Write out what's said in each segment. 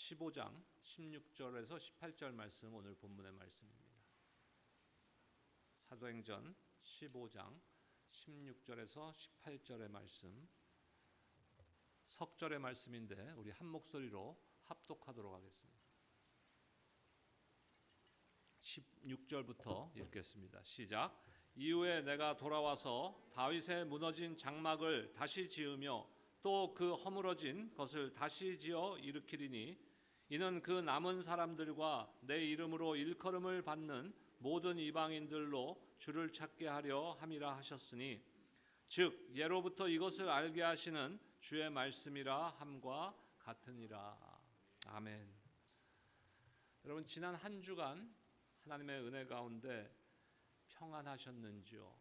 15장 16절에서 18절 말씀 오늘 본문의 말씀입니다. 사도행전 15장 16절에서 18절의 말씀 석절의 말씀인데 우리 한 목소리로 합독하도록 하겠습니다. 16절부터 읽겠습니다. 시작. 이후에 내가 돌아와서 다윗의 무너진 장막을 다시 지으며 또 그 허물어진 것을 다시 지어 일으키리니 이는 그 남은 사람들과 내 이름으로 일컬음을 받는 모든 이방인들로 주를 찾게 하려 함이라 하셨으니 즉 예로부터 이것을 알게 하시는 주의 말씀이라 함과 같으니라. 아멘. 여러분 지난 한 주간 하나님의 은혜 가운데 평안하셨는지요?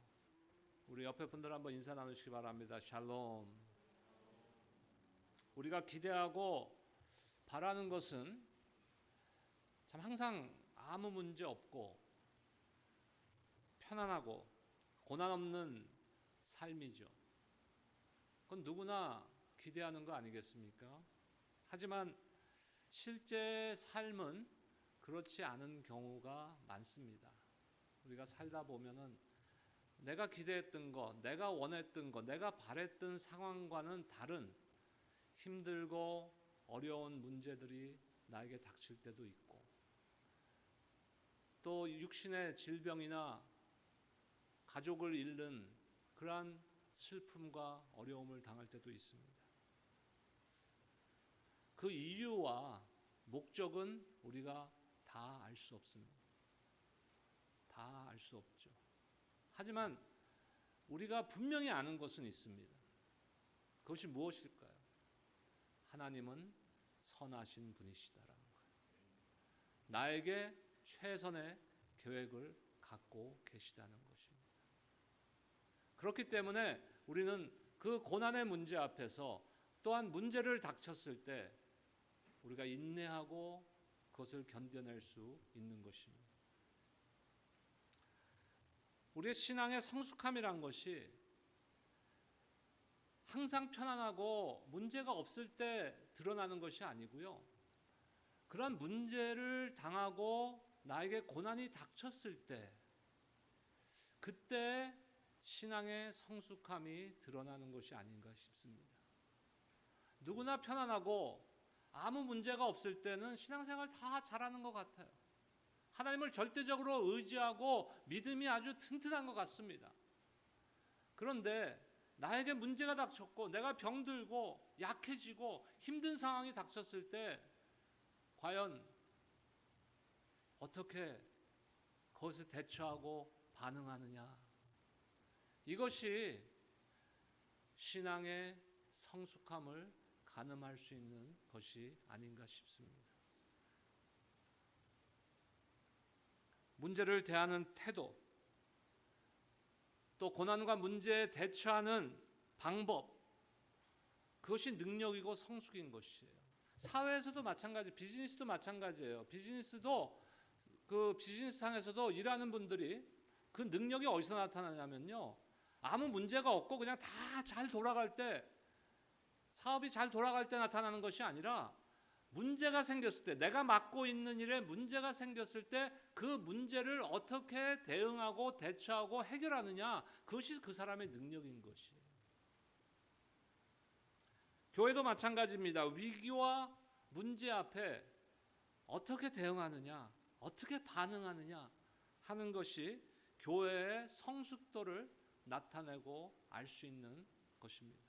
우리 옆에 분들 한번 인사 나누시기 바랍니다. 샬롬. 우리가 기대하고 바라는 것은 참 항상 아무 문제 없고 편안하고 고난 없는 삶이죠. 그건 누구나 기대하는 거 아니겠습니까? 하지만 실제 삶은 그렇지 않은 경우가 많습니다. 우리가 살다 보면은 내가 기대했던 거, 내가 원했던 거, 내가 바랬던 상황과는 다른 힘들고 어려운 문제들이 나에게 닥칠 때도 있고 또 육신의 질병이나 가족을 잃는 그러한 슬픔과 어려움을 당할 때도 있습니다. 그 이유와 목적은 우리가 다 알 수 없습니다. 다 알 수 없죠. 하지만 우리가 분명히 아는 것은 있습니다. 그것이 무엇일까요? 하나님은 선하신 분이시다라는 거예요. 나에게 최선의 계획을 갖고 계시다는 것입니다. 그렇기 때문에 우리는 그 고난의 문제 앞에서 또한 문제를 닥쳤을 때 우리가 인내하고 그것을 견뎌낼 수 있는 것입니다. 우리의 신앙의 성숙함이란 것이 항상 편안하고 문제가 없을 때 드러나는 것이 아니고요. 그러한 문제를 당하고 나에게 고난이 닥쳤을 때 그때 신앙의 성숙함이 드러나는 것이 아닌가 싶습니다. 누구나 편안하고 아무 문제가 없을 때는 신앙생활 다 잘하는 것 같아요. 하나님을 절대적으로 의지하고 믿음이 아주 튼튼한 것 같습니다. 그런데 나에게 문제가 닥쳤고 내가 병들고 약해지고 힘든 상황이 닥쳤을 때 과연 어떻게 그것에 대처하고 반응하느냐? 이것이 신앙의 성숙함을 가늠할 수 있는 것이 아닌가 싶습니다. 문제를 대하는 태도, 또 고난과 문제에 대처하는 방법, 그것이 능력이고 성숙인 것이에요. 사회에서도 마찬가지, 비즈니스도 마찬가지예요. 비즈니스도 그 비즈니스상에서도 일하는 분들이 그 능력이 어디서 나타나냐면요. 아무 문제가 없고 그냥 다 잘 돌아갈 때, 사업이 잘 돌아갈 때 나타나는 것이 아니라 문제가 생겼을 때, 내가 맡고 있는 일에 문제가 생겼을 때 그 문제를 어떻게 대응하고 대처하고 해결하느냐, 그것이 그 사람의 능력인 것이에요. 교회도 마찬가지입니다. 위기와 문제 앞에 어떻게 대응하느냐, 어떻게 반응하느냐 하는 것이 교회의 성숙도를 나타내고 알 수 있는 것입니다.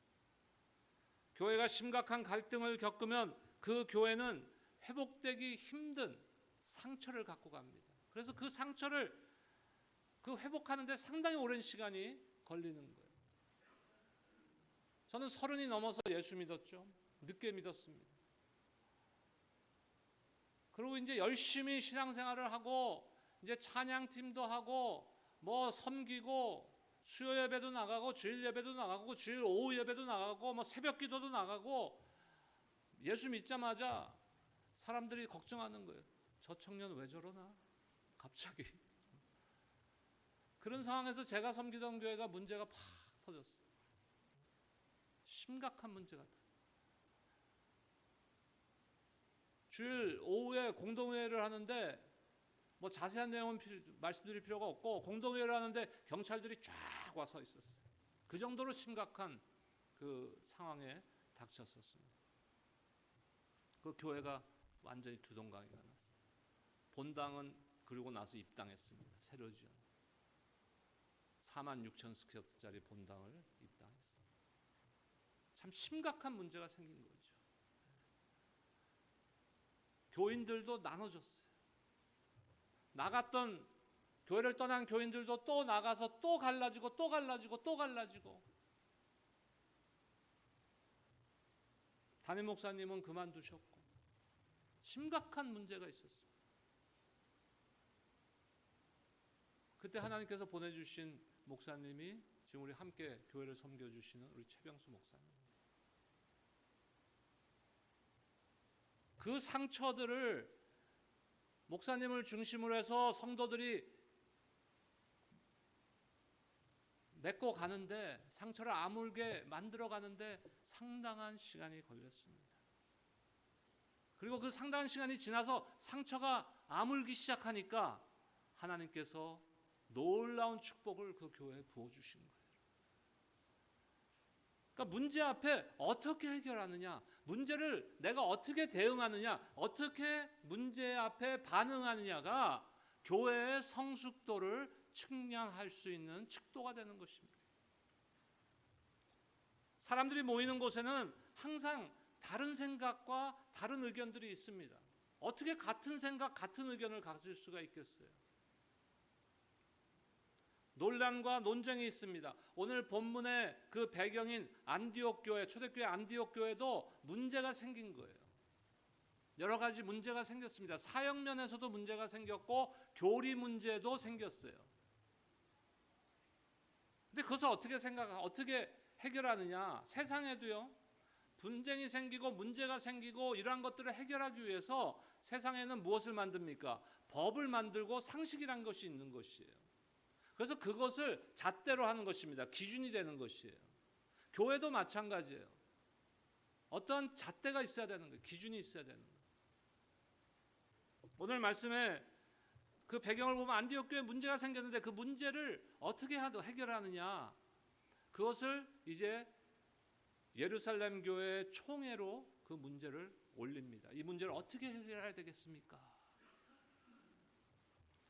교회가 심각한 갈등을 겪으면 그 교회는 회복되기 힘든 상처를 갖고 갑니다. 그래서 그 상처를 회복하는 데 상당히 오랜 시간이 걸리는 거예요. 저는 30이 넘어서 예수 믿었죠. 늦게 믿었습니다. 그리고 이제 열심히 신앙생활을 하고 이제 찬양팀도 하고 뭐 섬기고 수요 예배도 나가고 주일 예배도 나가고 주일 오후 예배도 나가고 뭐 새벽 기도도 나가고 예수 믿자마자 사람들이 걱정하는 거예요. 저 청년 왜 저러나? 갑자기. 그런 상황에서 제가 섬기던 교회가 문제가 팍 터졌어요. 심각한 문제 같았어요. 주일 오후에 공동회의를 하는데 뭐 자세한 내용은 말씀드릴 필요가 없고, 공동회의를 하는데 경찰들이 쫙 와서 있었어요. 그 정도로 심각한 그 상황에 닥쳤었습니다. 그 교회가 완전히 두동강이가 났어요. 본당은 그리고 나서 입당했습니다. 새로 지은 46,000스퀘어짜리 본당을 입당했어요. 참 심각한 문제가 생긴 거죠. 교인들도 나눠졌어요. 나갔던 교회를 떠난 교인들도 또 나가서 또 갈라지고 또 갈라지고 또 갈라지고, 담임 목사님은 그만두셨고 심각한 문제가 있었습니다. 그때 하나님께서 보내주신 목사님이 지금 우리 함께 교회를 섬겨주시는 우리 최병수 목사님. 그 상처들을 목사님을 중심으로 해서 성도들이 메꿔 가는데, 상처를 아물게 만들어 가는데 상당한 시간이 걸렸습니다. 그리고 그 상당한 시간이 지나서 상처가 아물기 시작하니까 하나님께서 놀라운 축복을 그 교회에 부어주신 거예요. 그러니까 문제 앞에 어떻게 해결하느냐, 문제를 내가 어떻게 대응하느냐, 어떻게 문제 앞에 반응하느냐가 교회의 성숙도를 측량할 수 있는 측도가 되는 것입니다. 사람들이 모이는 곳에는 항상 다른 생각과 다른 의견들이 있습니다. 어떻게 같은 생각, 같은 의견을 가질 수가 있겠어요? 논란과 논쟁이 있습니다. 오늘 본문의 그 배경인 안디옥 교회, 초대교회 안디옥 교회도 문제가 생긴 거예요. 여러 가지 문제가 생겼습니다. 사역 면에서도 문제가 생겼고 교리 문제도 생겼어요. 근데 그것을 어떻게 해결하느냐? 세상에도요, 분쟁이 생기고 문제가 생기고 이러한 것들을 해결하기 위해서 세상에는 무엇을 만듭니까? 법을 만들고 상식이란 것이 있는 것이에요. 그래서 그것을 잣대로 하는 것입니다. 기준이 되는 것이에요. 교회도 마찬가지예요. 어떠한 잣대가 있어야 되는 거예요. 기준이 있어야 되는 거예요. 오늘 말씀에 그 배경을 보면 안디옥 교회에 문제가 생겼는데 그 문제를 어떻게 해결하느냐, 그것을 이제 예루살렘 교회 총회로 그 문제를 올립니다. 이 문제를 어떻게 해결해야 되겠습니까?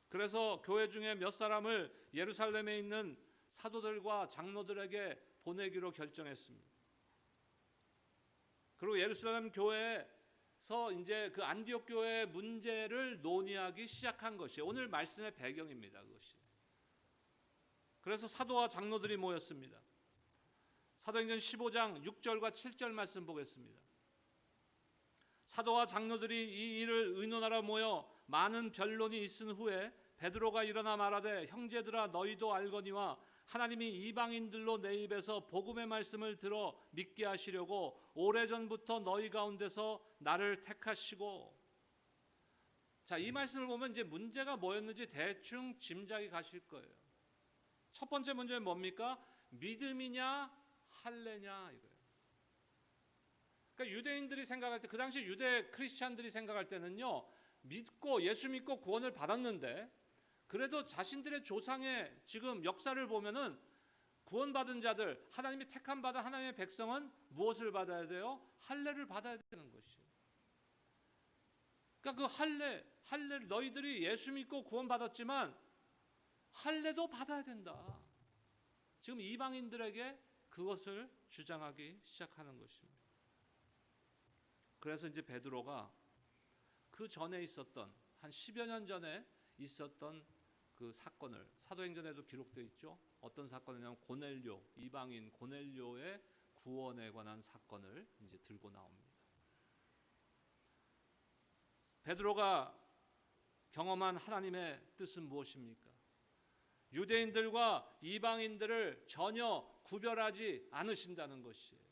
그래서 교회 중에 몇 사람을 예루살렘에 있는 사도들과 장로들에게 보내기로 결정했습니다. 그리고 예루살렘 교회에서 이제 그 안디옥 교회의 문제를 논의하기 시작한 것이 오늘 말씀의 배경입니다. 그것이. 그래서 사도와 장로들이 모였습니다. 사도행전 15장 6절과 7절 말씀 보겠습니다. 사도와 장로들이 이 일을 의논하러 모여 많은 변론이 있은 후에 베드로가 일어나 말하되, 형제들아, 너희도 알거니와 하나님이 이방인들로 내 입에서 복음의 말씀을 들어 믿게 하시려고 오래전부터 너희 가운데서 나를 택하시고. 자, 이 말씀을 보면 이제 문제가 뭐였는지 대충 짐작이 가실 거예요. 첫 번째 문제는 뭡니까? 믿음이냐 할례냐 이거예요. 그러니까 유대인들이 생각할 때, 그 당시 유대 크리스찬들이 생각할 때는요, 믿고 예수 믿고 구원을 받았는데 그래도 자신들의 조상의 지금 역사를 보면은 구원받은 자들, 하나님이 택함 받은 하나님의 백성은 무엇을 받아야 돼요? 할례를 받아야 되는 것이에요. 그러니까 그 할례를 너희들이 예수 믿고 구원받았지만 할례도 받아야 된다. 지금 이방인들에게 그것을 주장하기 시작하는 것입니다. 그래서 이제 베드로가 그 전에 있었던 한 10여 년 전에 있었던 그 사건을, 사도행전에도 기록되어 있죠. 어떤 사건이냐면 고넬료, 이방인 고넬료의 구원에 관한 사건을 이제 들고 나옵니다. 베드로가 경험한 하나님의 뜻은 무엇입니까? 유대인들과 이방인들을 전혀 구별하지 않으신다는 것이에요.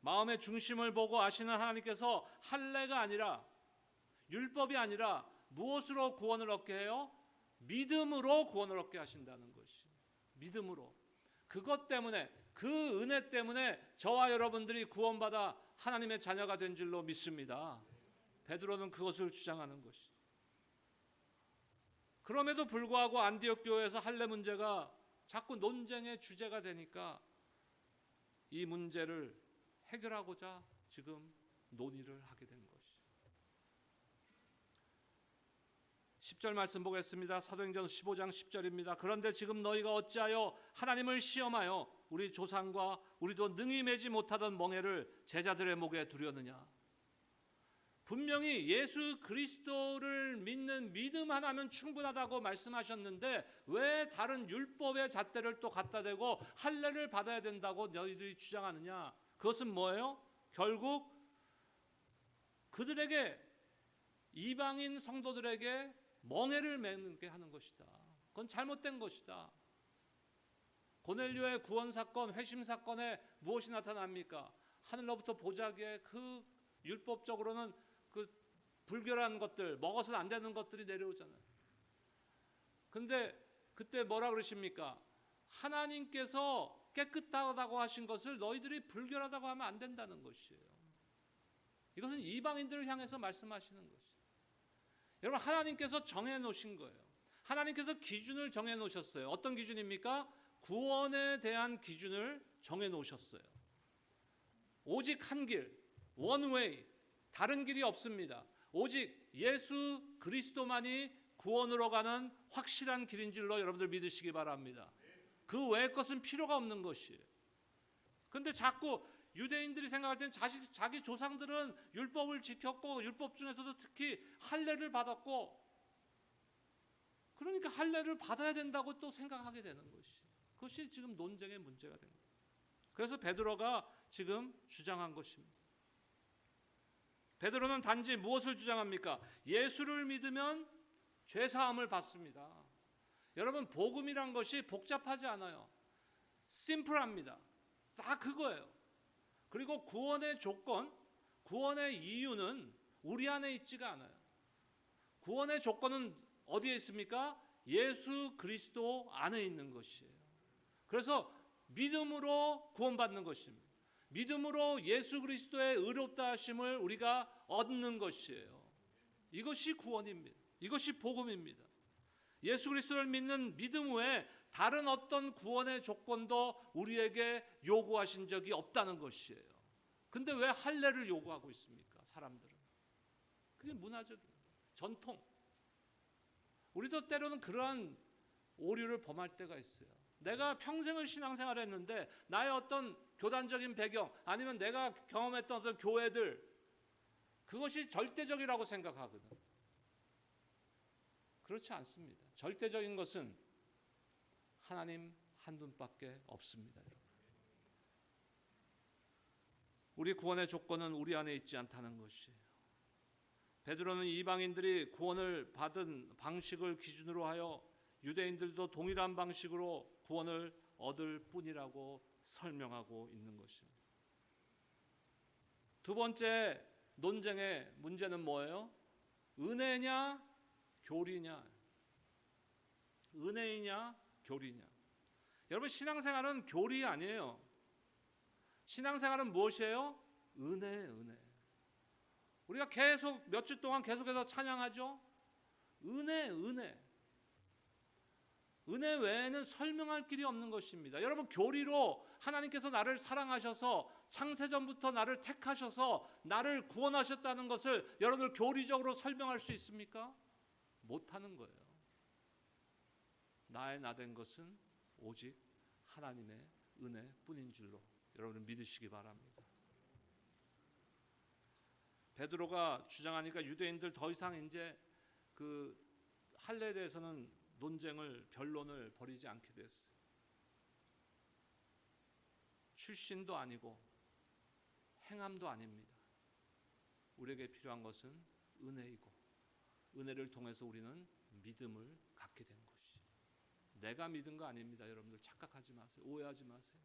마음의 중심을 보고 아시는 하나님께서 할례가 아니라, 율법이 아니라 무엇으로 구원을 얻게 해요? 믿음으로 구원을 얻게 하신다는 것이. 믿음으로. 그것 때문에, 그 은혜 때문에 저와 여러분들이 구원받아 하나님의 자녀가 된 줄로 믿습니다. 베드로는 그것을 주장하는 것이. 그럼에도 불구하고 안디옥 교회에서 할례 문제가 자꾸 논쟁의 주제가 되니까 이 문제를 해결하고자 지금 논의를 하게 된 것이. 10절 말씀 보겠습니다. 사도행전 15장 10절입니다. 그런데 지금 너희가 어찌하여 하나님을 시험하여 우리 조상과 우리도 능히 매지 못하던 멍에를 제자들의 목에 두려느냐. 분명히 예수 그리스도를 믿는 믿음 하나면 충분하다고 말씀하셨는데 왜 다른 율법의 잣대를 또 갖다 대고 할례를 받아야 된다고 너희들이 주장하느냐. 그것은 뭐예요? 결국 그들에게, 이방인 성도들에게 멍에를 매게 하는 것이다. 그건 잘못된 것이다. 고넬료의 구원 사건, 회심 사건에 무엇이 나타납니까? 하늘로부터 보자기에 그 율법적으로는 그 불결한 것들, 먹어서는 안 되는 것들이 내려오잖아요. 근데 그때 뭐라 그러십니까? 하나님께서 깨끗하다고 하신 것을 너희들이 불결하다고 하면 안 된다는 것이에요. 이것은 이방인들을 향해서 말씀하시는 것이에요. 여러분, 하나님께서 정해 놓으신 거예요. 하나님께서 기준을 정해 놓으셨어요. 어떤 기준입니까? 구원에 대한 기준을 정해 놓으셨어요. 오직 한 길, one way, 다른 길이 없습니다. 오직 예수 그리스도만이 구원으로 가는 확실한 길인 줄로 여러분들 믿으시기 바랍니다. 그 외의 것은 필요가 없는 것이에요. 그런데 자꾸 유대인들이 생각할 때는 자기 조상들은 율법을 지켰고 율법 중에서도 특히 할례를 받았고, 그러니까 할례를 받아야 된다고 또 생각하게 되는 것이, 그것이 지금 논쟁의 문제가 된 거예요. 그래서 베드로가 지금 주장한 것입니다. 베드로는 단지 무엇을 주장합니까? 예수를 믿으면 죄사함을 받습니다. 여러분, 복음이란 것이 복잡하지 않아요. 심플합니다. 다 그거예요. 그리고 구원의 조건, 구원의 이유는 우리 안에 있지가 않아요. 구원의 조건은 어디에 있습니까? 예수 그리스도 안에 있는 것이에요. 그래서 믿음으로 구원받는 것입니다. 믿음으로 예수 그리스도의 의롭다 하심을 우리가 얻는 것이에요. 이것이 구원입니다. 이것이 복음입니다. 예수 그리스도를 믿는 믿음 외에 다른 어떤 구원의 조건도 우리에게 요구하신 적이 없다는 것이에요. 근데 왜 할례를 요구하고 있습니까? 사람들은. 그게 문화적인 전통. 우리도 때로는 그러한 오류를 범할 때가 있어요. 내가 평생을 신앙생활을 했는데 나의 어떤 교단적인 배경, 아니면 내가 경험했던 어떤 교회들, 그것이 절대적이라고 생각하거든. 그렇지 않습니다. 절대적인 것은 하나님 한 분밖에 없습니다. 우리 구원의 조건은 우리 안에 있지 않다는 것이에요. 베드로는 이방인들이 구원을 받은 방식을 기준으로 하여 유대인들도 동일한 방식으로 구원을 얻을 뿐이라고 설명하고 있는 것입니다. 두 번째 논쟁의 문제는 뭐예요? 은혜냐 교리냐. 은혜이냐 교리냐. 여러분, 신앙생활은 교리 아니에요. 신앙생활은 무엇이에요? 은혜. 우리가 계속 몇 주 동안 계속해서 찬양하죠. 은혜. 은혜 외에는 설명할 길이 없는 것입니다. 여러분, 교리로 하나님께서 나를 사랑하셔서 창세전부터 나를 택하셔서 나를 구원하셨다는 것을 여러분들 교리적으로 설명할 수 있습니까? 못하는 거예요. 나의 나된 것은 오직 하나님의 은혜뿐인 줄로 여러분 믿으시기 바랍니다. 베드로가 주장하니까 유대인들 더 이상 이제 그 할례에 대해서는 논쟁을, 변론을 벌이지 않게 됐어요. 출신도 아니고 행함도 아닙니다. 우리에게 필요한 것은 은혜이고, 은혜를 통해서 우리는 믿음을 갖게 된 것이. 내가 믿은 거 아닙니다. 여러분들 착각하지 마세요. 오해하지 마세요.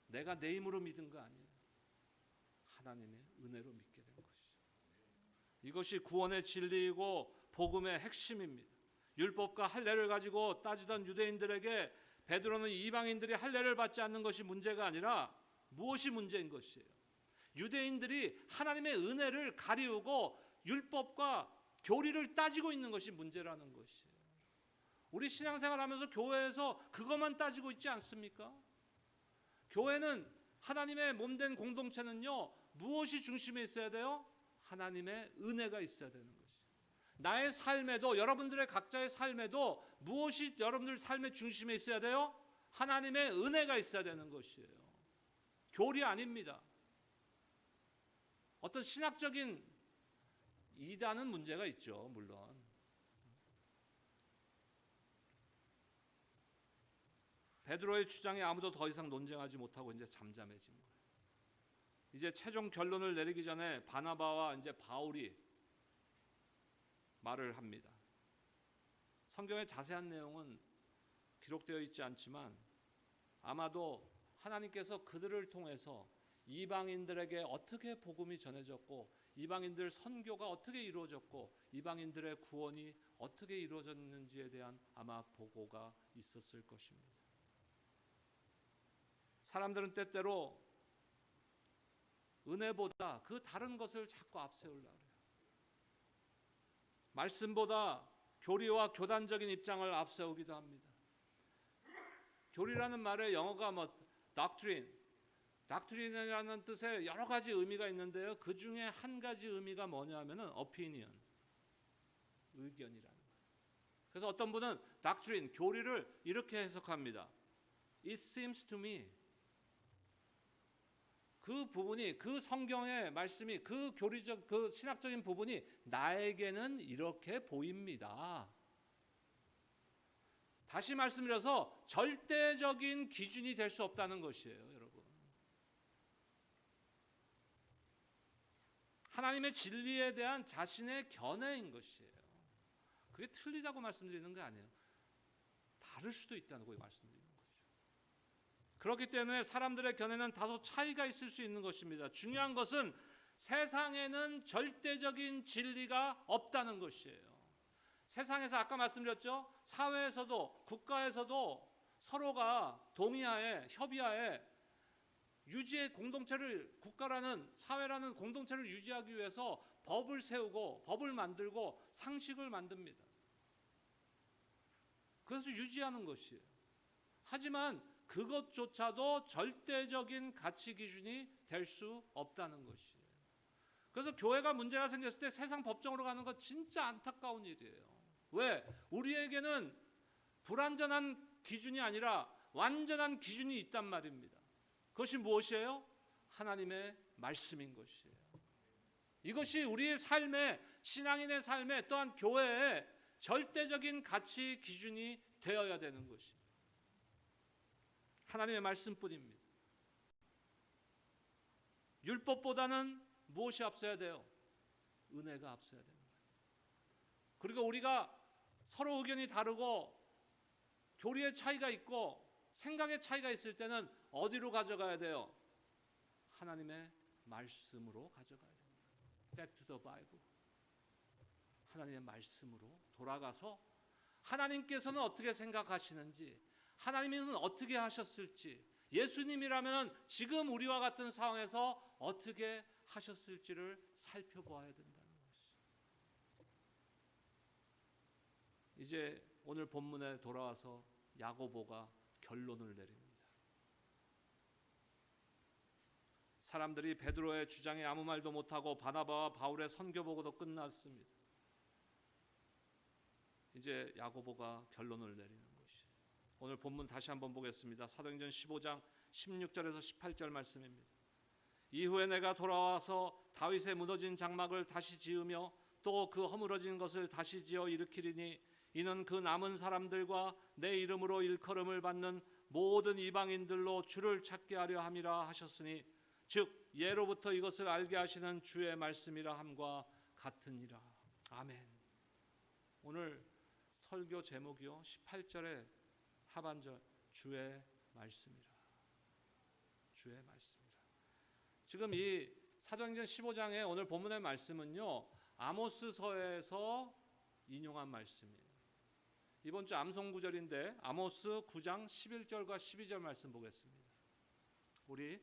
내가 내 힘으로 믿은 거 아니에요. 하나님의 은혜로 믿게 된 것이. 이것이 구원의 진리이고 복음의 핵심입니다. 율법과 할례를 가지고 따지던 유대인들에게 베드로는 이방인들이 할례를 받지 않는 것이 문제가 아니라 무엇이 문제인 것이에요? 유대인들이 하나님의 은혜를 가리우고 율법과 교리를 따지고 있는 것이 문제라는 것이에요. 우리 신앙생활하면서 교회에서 그것만 따지고 있지 않습니까? 교회는 하나님의 몸된 공동체는요, 무엇이 중심에 있어야 돼요? 하나님의 은혜가 있어야 되는 것이에요. 나의 삶에도, 여러분들의 각자의 삶에도 무엇이 여러분들 삶의 중심에 있어야 돼요? 하나님의 은혜가 있어야 되는 것이에요. 교리 아닙니다. 어떤 신학적인 이단은 문제가 있죠, 물론. 베드로의 주장에 아무도 더 이상 논쟁하지 못하고 이제 잠잠해진 거예요. 이제 최종 결론을 내리기 전에 바나바와 이제 바울이 말을 합니다. 성경의 자세한 내용은 기록되어 있지 않지만 아마도 하나님께서 그들을 통해서 이방인들에게 어떻게 복음이 전해졌고 이방인들 선교가 어떻게 이루어졌고 이방인들의 구원이 어떻게 이루어졌는지에 대한 아마 보고가 있었을 것입니다. 사람들은 때때로 은혜보다 그 다른 것을 자꾸 앞세우려고 해요. 말씀보다 교리와 교단적인 입장을 앞세우기도 합니다. 교리라는 말의 영어가 doctrine이라는 뜻의 여러 가지 의미가 있는데요. 그 중에 한 가지 의미가 뭐냐 하면은 opinion, 의견이라는 거예요. 그래서 어떤 분은 doctrine, 교리를 이렇게 해석합니다. It seems to me. 그 부분이, 그 성경의 말씀이, 그 교리적, 그 신학적인 부분이 나에게는 이렇게 보입니다. 다시 말씀드려서 절대적인 기준이 될 수 없다는 것이에요, 여러분. 하나님의 진리에 대한 자신의 견해인 것이에요. 그게 틀리다고 말씀드리는 게 아니에요. 다를 수도 있다는 거 말씀드리는 거죠. 그렇기 때문에 사람들의 견해는 다소 차이가 있을 수 있는 것입니다. 중요한 것은 세상에는 절대적인 진리가 없다는 것이에요. 세상에서 아까 말씀드렸죠. 사회에서도 국가에서도 서로가 동의하에 협의하에 유지의 공동체를, 국가라는 사회라는 공동체를 유지하기 위해서 법을 세우고 법을 만들고 상식을 만듭니다. 그래서 유지하는 것이에요. 하지만 그것조차도 절대적인 가치 기준이 될 수 없다는 것이에요. 그래서 교회가 문제가 생겼을 때 세상 법정으로 가는 거 진짜 안타까운 일이에요. 왜? 우리에게는 불완전한 기준이 아니라 완전한 기준이 있단 말입니다. 그것이 무엇이에요? 하나님의 말씀인 것이에요. 이것이 우리의 삶에, 신앙인의 삶에, 또한 교회의 절대적인 가치 기준이 되어야 되는 것입니다. 하나님의 말씀뿐입니다. 율법보다는 무엇이 앞서야 돼요? 은혜가 앞서야 됩니다. 그리고 우리가 서로 의견이 다르고 교리의 차이가 있고 생각의 차이가 있을 때는 어디로 가져가야 돼요? 하나님의 말씀으로 가져가야 됩니다. Back to the Bible. 하나님의 말씀으로 돌아가서 하나님께서는 어떻게 생각하시는지, 하나님은 어떻게 하셨을지, 예수님이라면 지금 우리와 같은 상황에서 어떻게 하셨을지를 살펴보아야 된다는 것이죠. 이제 오늘 본문에 돌아와서 야고보가 결론을 내립니다. 사람들이 베드로의 주장에 아무 말도 못하고 바나바와 바울의 선교 보고도 끝났습니다. 이제 야고보가 결론을 내리는 것이에요. 오늘 본문 다시 한번 보겠습니다. 사도행전 15장 16절에서 18절 말씀입니다. 이후에 내가 돌아와서 다윗의 무너진 장막을 다시 지으며 또 그 허물어진 것을 다시 지어 일으키리니 이는 그 남은 사람들과 내 이름으로 일컬음을 받는 모든 이방인들로 주를 찾게 하려 함이라 하셨으니 즉 예로부터 이것을 알게 하시는 주의 말씀이라 함과 같으니라. 아멘. 오늘 설교 제목이요 18절의 하반절 주의 말씀이라. 주의 말씀이라. 지금 이 사도행전 15장의 오늘 본문의 말씀은요 아모스서에서 인용한 말씀이에요. 이번 주 암송구절인데 아모스 9장 11절과 12절 말씀 보겠습니다. 우리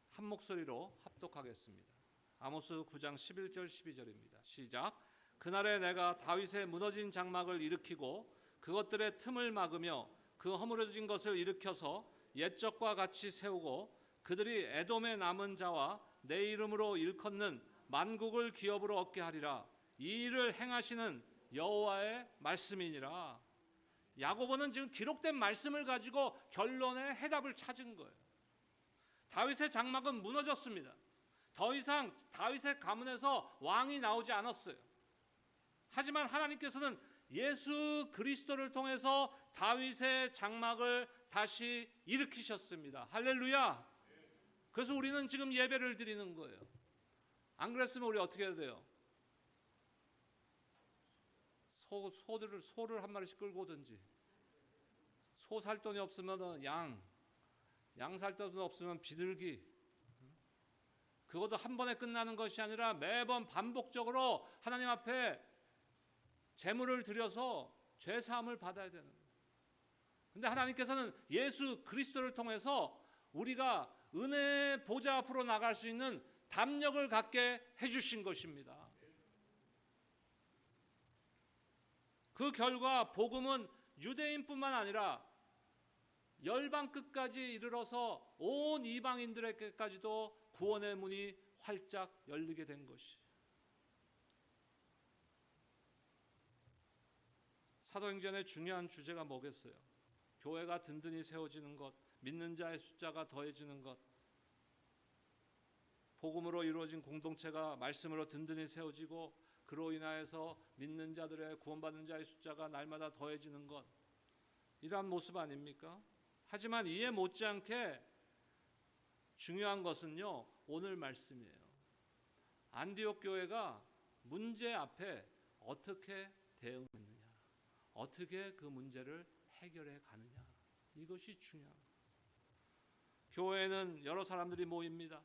한 목소리로 합독하겠습니다. 아모스 9장 11절 12절입니다. 시작. 그날에 내가 다윗의 무너진 장막을 일으키고 그것들의 틈을 막으며 그 허물어진 것을 일으켜서 옛적과 같이 세우고 그들이 에돔에 남은 자와 내 이름으로 일컫는 만국을 기업으로 얻게 하리라. 이 일을 행하시는 여호와의 말씀이니라. 야고보는 지금 기록된 말씀을 가지고 결론의 해답을 찾은 거예요. 다윗의 장막은 무너졌습니다. 더 이상 다윗의 가문에서 왕이 나오지 않았어요. 하지만 하나님께서는 예수 그리스도를 통해서 다윗의 장막을 다시 일으키셨습니다. 할렐루야. 그래서 우리는 지금 예배를 드리는 거예요. 안 그랬으면 우리 어떻게 해야 돼요? 소를 한 마리씩 끌고 오든지, 소 살 돈이 없으면 양 살 돈이 없으면 비둘기. 그것도 한 번에 끝나는 것이 아니라 매번 반복적으로 하나님 앞에 제물을 드려서 죄 사함을 받아야 되는 거예요. 근데 하나님께서는 예수 그리스도를 통해서 우리가 은혜의 보좌 앞으로 나갈 수 있는 담력을 갖게 해주신 것입니다. 그 결과 복음은 유대인뿐만 아니라 열방 끝까지 이르러서 온 이방인들에게까지도 구원의 문이 활짝 열리게 된 것이. 사도행전의 중요한 주제가 뭐겠어요? 교회가 든든히 세워지는 것, 믿는 자의 숫자가 더해지는 것, 복음으로 이루어진 공동체가 말씀으로 든든히 세워지고 그로 인하여서 믿는 자들의 구원받는 자의 숫자가 날마다 더해지는 것, 이러한 모습 아닙니까? 하지만 이에 못지않게 중요한 것은요, 오늘 말씀이에요. 안디옥 교회가 문제 앞에 어떻게 대응했느냐, 어떻게 그 문제를 해결해 가느냐, 이것이 중요한 거예요. 교회에는 여러 사람들이 모입니다.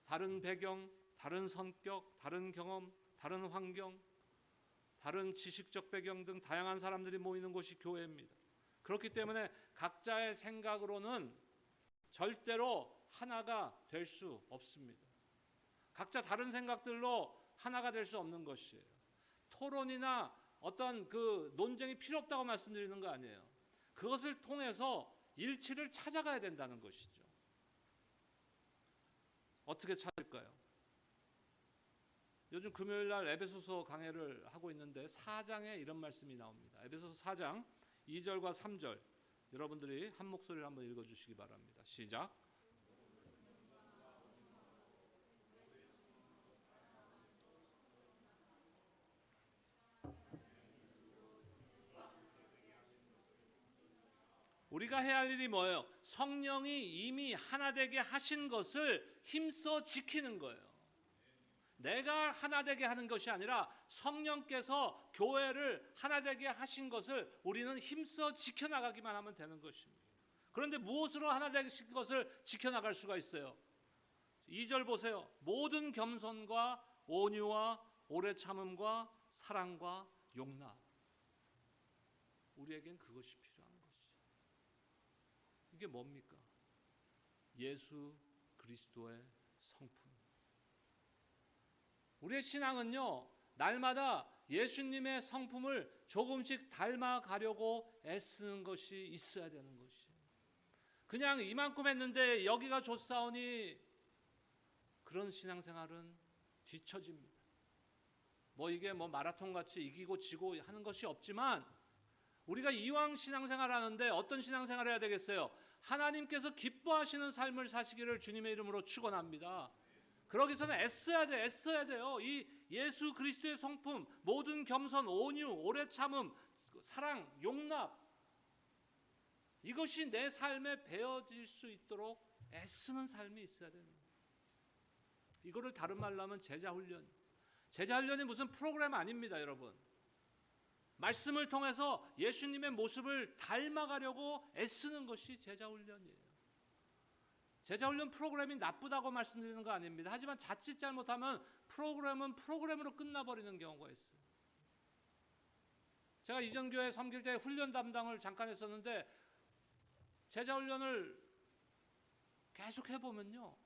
다른 배경, 다른 성격, 다른 경험, 다른 환경, 다른 지식적 배경 등 다양한 사람들이 모이는 곳이 교회입니다. 그렇기 때문에 각자의 생각으로는 절대로 하나가 될 수 없습니다. 각자 다른 생각들로 하나가 될 수 없는 것이에요. 토론이나 어떤 그 논쟁이 필요 없다고 말씀드리는 거 아니에요. 그것을 통해서 일치를 찾아가야 된다는 것이죠. 어떻게 찾을까요? 요즘 금요일 날 에베소서 강해를 하고 있는데 4장에 이런 말씀이 나옵니다. 에베소서 4장 2절과 3절 여러분들이 한 목소리를 한번 읽어주시기 바랍니다. 시작. 우리가 해야 할 일이 뭐예요? 성령이 이미 하나 되게 하신 것을 힘써 지키는 거예요. 내가 하나 되게 하는 것이 아니라 성령께서 교회를 하나 되게 하신 것을 우리는 힘써 지켜나가기만 하면 되는 것입니다. 그런데 무엇으로 하나 되신 것을 지켜나갈 수가 있어요? 2절 보세요. 모든 겸손과 온유와 오래 참음과 사랑과 용납. 우리에겐 그것이 필요한 것이. 이게 뭡니까? 예수 그리스도의 성품. 우리의 신앙은요, 날마다 예수님의 성품을 조금씩 닮아가려고 애쓰는 것이 있어야 되는 것이에요. 그냥 이만큼 했는데 여기가 좋사오니 그런 신앙생활은 뒤처집니다. 이게 마라톤 같이 이기고 지고 하는 것이 없지만 우리가 이왕 신앙생활 하는데 어떤 신앙생활 해야 되겠어요? 하나님께서 기뻐하시는 삶을 사시기를 주님의 이름으로 축원합니다. 그러기 위해서는 애써야 돼요. 이 예수 그리스도의 성품, 모든 겸손, 온유, 오래 참음, 사랑, 용납, 이것이 내 삶에 배어질 수 있도록 애쓰는 삶이 있어야 되는 거예요. 이거를 다른 말로 하면 제자훈련. 제자훈련이 무슨 프로그램 아닙니다, 여러분. 말씀을 통해서 예수님의 모습을 닮아가려고 애쓰는 것이 제자훈련이에요. 제자훈련 프로그램이 나쁘다고 말씀드리는 거 아닙니다. 하지만 자칫 잘못하면 프로그램은 프로그램으로 끝나버리는 경우가 있어요. 제가 이전 교회 섬길 때 훈련 담당을 잠깐 했었는데 제자훈련을 계속 해보면요,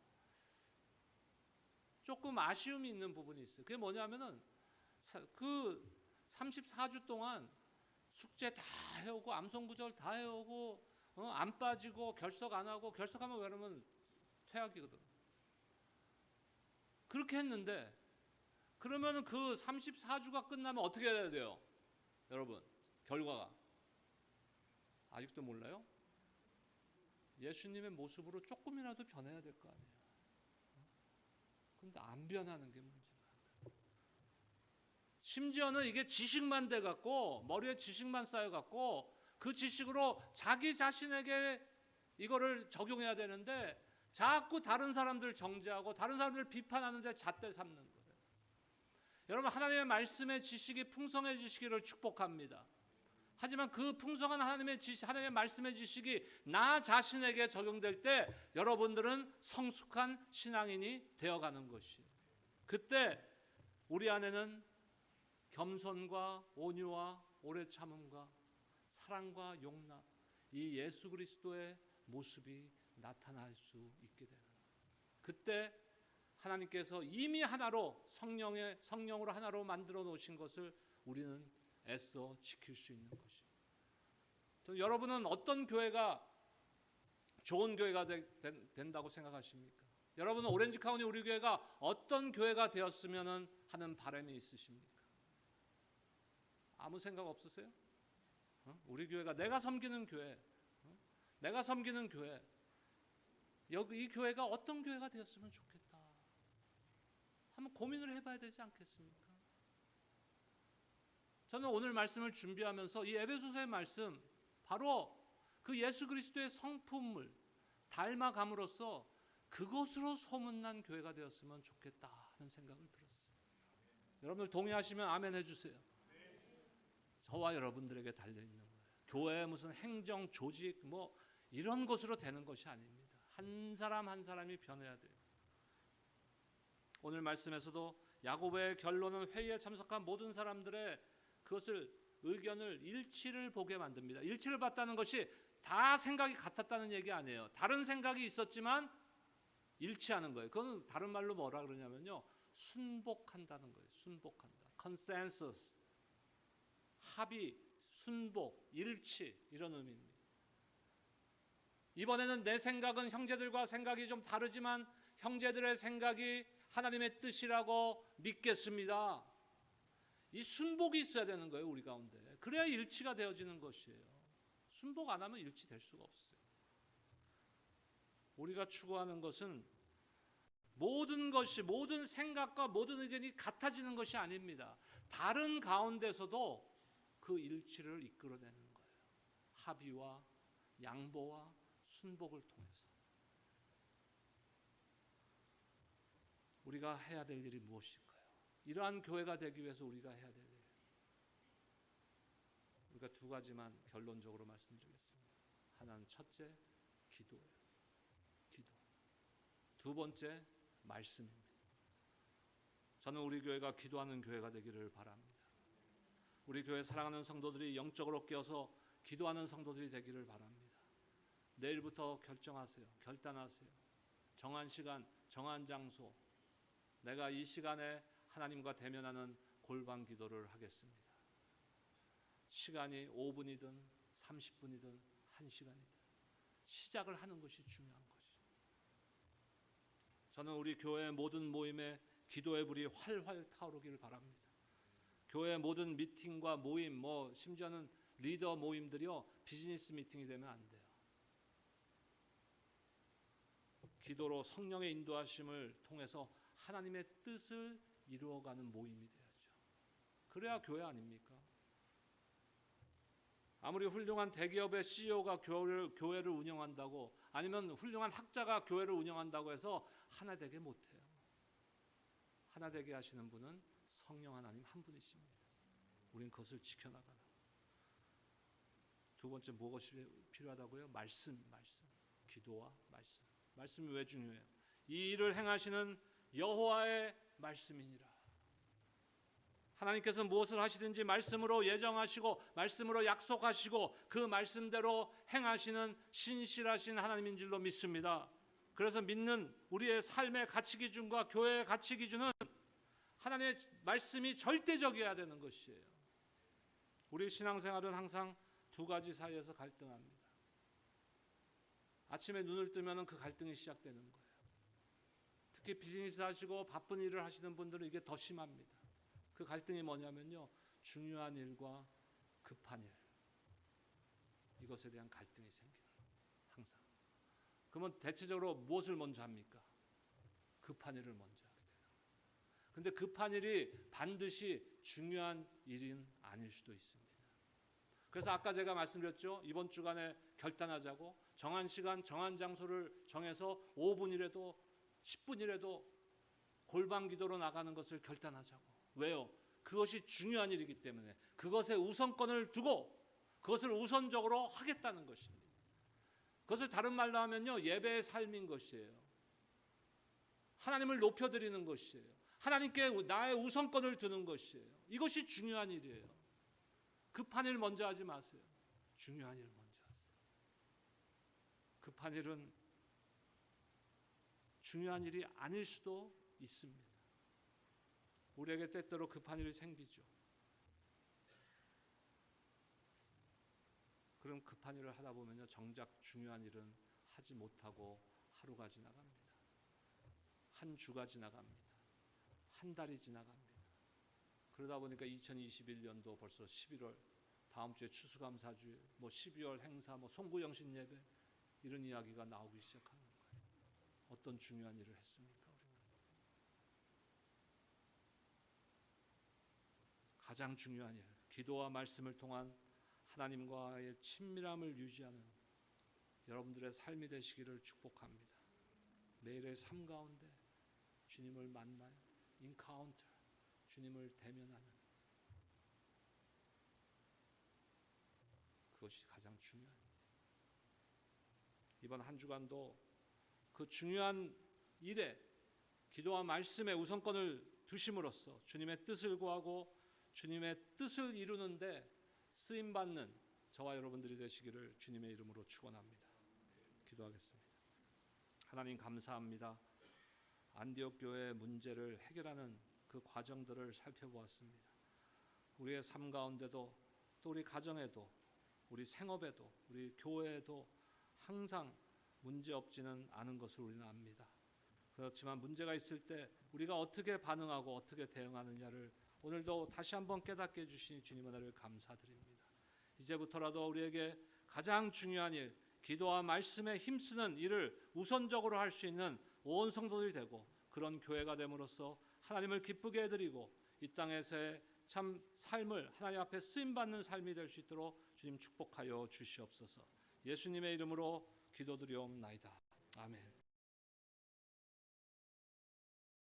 조금 아쉬움이 있는 부분이 있어요. 그게 뭐냐면은 그 34주 동안 숙제 다 해오고 암송구절 다 해오고 안 빠지고 결석 안 하고, 결석하면 왜냐면 퇴학이거든. 그렇게 했는데 그러면 그 34주가 끝나면 어떻게 해야 돼요? 여러분, 결과가 아직도 몰라요? 예수님의 모습으로 조금이라도 변해야 될 거 아니에요. 근데 안 변하는 게 문제가. 심지어는 이게 지식만 돼 갖고, 머리에 지식만 쌓여 갖고 그 지식으로 자기 자신에게 이거를 적용해야 되는데 자꾸 다른 사람들 정죄하고 다른 사람들 비판하는데 잣대 삼는 거예요. 여러분, 하나님의 말씀의 지식이 풍성해지시기를 축복합니다. 하지만 그 풍성한 하나님의 말씀의 지식이 나 자신에게 적용될 때 여러분들은 성숙한 신앙인이 되어가는 것이에요. 그때 우리 안에는 겸손과 온유와 오래 참음과 사랑과 용납, 이 예수 그리스도의 모습이 나타날 수 있게 되는 거예요. 그때 하나님께서 이미 하나로 성령으로 하나로 만들어 놓으신 것을 우리는 애써 지킬 수 있는 것입니다. 여러분은 어떤 교회가 좋은 교회가 된다고 생각하십니까? 여러분은 오렌지 카운티 우리 교회가 어떤 교회가 되었으면 하는 바람이 있으십니까? 아무 생각 없으세요? 우리 교회가 내가 섬기는 교회, 내가 섬기는 교회, 여기 이 교회가 어떤 교회가 되었으면 좋겠다. 한번 고민을 해봐야 되지 않겠습니까? 저는 오늘 말씀을 준비하면서 이 에베소서의 말씀, 바로 그 예수 그리스도의 성품을 닮아감으로써 그것으로 소문난 교회가 되었으면 좋겠다 하는 생각을 들었어요. 여러분들 동의하시면 아멘 해주세요. 저와 여러분들에게 달려있는 거예요. 교회 무슨 행정, 조직 뭐 이런 것으로 되는 것이 아닙니다. 한 사람 한 사람이 변해야 돼요. 오늘 말씀에서도 야고보의 결론은 회의에 참석한 모든 사람들의 그것을 의견을 일치를 보게 만듭니다. 일치를 봤다는 것이 다 생각이 같았다는 얘기 아니에요. 다른 생각이 있었지만 일치하는 거예요. 그건 다른 말로 뭐라 그러냐면요, 순복한다는 거예요. 순복한다. consensus, 합의, 순복, 일치, 이런 의미입니다. 이번에는 내 생각은 형제들과 생각이 좀 다르지만 형제들의 생각이 하나님의 뜻이라고 믿겠습니다. 이 순복이 있어야 되는 거예요, 우리 가운데. 그래야 일치가 되어지는 것이에요. 순복 안 하면 일치될 수가 없어요. 우리가 추구하는 것은 모든 것이, 모든 생각과 모든 의견이 같아지는 것이 아닙니다. 다른 가운데서도 그 일치를 이끌어내는 거예요. 합의와 양보와 순복을 통해서. 우리가 해야 될 일이 무엇일까요? 이러한 교회가 되기 위해서 우리가 해야 될 일, 우리가 두 가지만 결론적으로 말씀드리겠습니다. 하나는 첫째, 기도예요. 기도. 두 번째, 말씀입니다. 저는 우리 교회가 기도하는 교회가 되기를 바랍니다. 우리 교회 사랑하는 성도들이 영적으로 깨어서 기도하는 성도들이 되기를 바랍니다. 내일부터 결정하세요. 결단하세요. 정한 시간, 정한 장소, 내가 이 시간에 하나님과 대면하는 골방 기도를 하겠습니다. 시간이 5분이든 30분이든 1시간이든 시작을 하는 것이 중요한 것이죠. 저는 우리 교회 모든 모임에 기도의 불이 활활 타오르기를 바랍니다. 교회 모든 미팅과 모임, 심지어는 리더 모임들이요, 비즈니스 미팅이 되면 안 돼요. 기도로 성령의 인도하심을 통해서 하나님의 뜻을 이루어가는 모임이 돼야죠. 그래야 교회 아닙니까? 아무리 훌륭한 대기업의 CEO가 교회를 운영한다고, 아니면 훌륭한 학자가 교회를 운영한다고 해서 하나 되게 못해요. 하나 되게 하시는 분은 성령 하나님 한 분이십니다. 우리는 그것을 지켜나가라. 두 번째, 무엇이 필요하다고요? 말씀. 기도와 말씀. 말씀이 왜 중요해요? 이 일을 행하시는 여호와의 말씀이니라. 하나님께서 무엇을 하시든지 말씀으로 예정하시고 말씀으로 약속하시고 그 말씀대로 행하시는 신실하신 하나님인 줄로 믿습니다. 그래서 믿는 우리의 삶의 가치 기준과 교회의 가치 기준은 하나님의 말씀이 절대적이어야 되는 것이에요. 우리 신앙생활은 항상 두 가지 사이에서 갈등합니다. 아침에 눈을 뜨면 그 갈등이 시작되는 거예요. 특히 비즈니스 하시고 바쁜 일을 하시는 분들은 이게 더 심합니다. 그 갈등이 뭐냐면요, 중요한 일과 급한 일, 이것에 대한 갈등이 생기는 거예요. 항상. 그러면 대체적으로 무엇을 먼저 합니까? 급한 일을 먼저 하게 되는 거예요. 근데 급한 일이 반드시 중요한 일은 아닐 수도 있습니다. 그래서 아까 제가 말씀드렸죠. 이번 주간에 결단하자고 정한 시간, 정한 장소를 정해서 5분이라도 10분이라도 골방 기도로 나가는 것을 결단하자고. 왜요? 그것이 중요한 일이기 때문에 그것에 우선권을 두고 그것을 우선적으로 하겠다는 것입니다. 그것을 다른 말로 하면요, 예배의 삶인 것이에요. 하나님을 높여드리는 것이에요. 하나님께 나의 우선권을 두는 것이에요. 이것이 중요한 일이에요. 급한 일 먼저 하지 마세요. 중요한 일 먼저 하세요. 급한 일은 중요한 일이 아닐 수도 있습니다. 우리에게 때때로 급한 일이 생기죠. 그럼 급한 일을 하다 보면요, 정작 중요한 일은 하지 못하고 하루가 지나갑니다. 한 주가 지나갑니다. 한 달이 지나갑니다. 그러다 보니까 2021년도 벌써 11월, 다음 주에 추수감사주일, 12월 행사, 송구영신 예배, 이런 이야기가 나오기 시작하는 거예요. 어떤 중요한 일을 했습니까? 우리는 가장 중요한 일, 기도와 말씀을 통한 하나님과의 친밀함을 유지하는 여러분들의 삶이 되시기를 축복합니다. 매일의 삶 가운데 주님을 만나요. 인카운터, 주님을 대면하는, 그것이 가장 중요한 일이에요. 이번 한 주간도 그 중요한 일에 기도와 말씀에 우선권을 두심으로써 주님의 뜻을 구하고 주님의 뜻을 이루는데 쓰임받는 저와 여러분들이 되시기를 주님의 이름으로 축원합니다. 기도하겠습니다. 하나님 감사합니다. 안디옥 교회의 문제를 해결하는 그 과정들을 살펴보았습니다. 우리의 삶 가운데도, 또 우리 가정에도, 우리 생업에도, 우리 교회에도 항상 문제 없지는 않은 것을 우리는 압니다. 그렇지만 문제가 있을 때 우리가 어떻게 반응하고 어떻게 대응하느냐를 오늘도 다시 한번 깨닫게 해주시니 주님 은혜를 감사드립니다. 이제부터라도 우리에게 가장 중요한 일, 기도와 말씀에 힘쓰는 일을 우선적으로 할 수 있는 온 성도들이 되고 그런 교회가 됨으로써 하나님을 기쁘게 해드리고 이 땅에서의 참 삶을 하나님 앞에 쓰임받는 삶이 될 수 있도록 주님 축복하여 주시옵소서. 예수님의 이름으로 기도드리옵나이다. 아멘.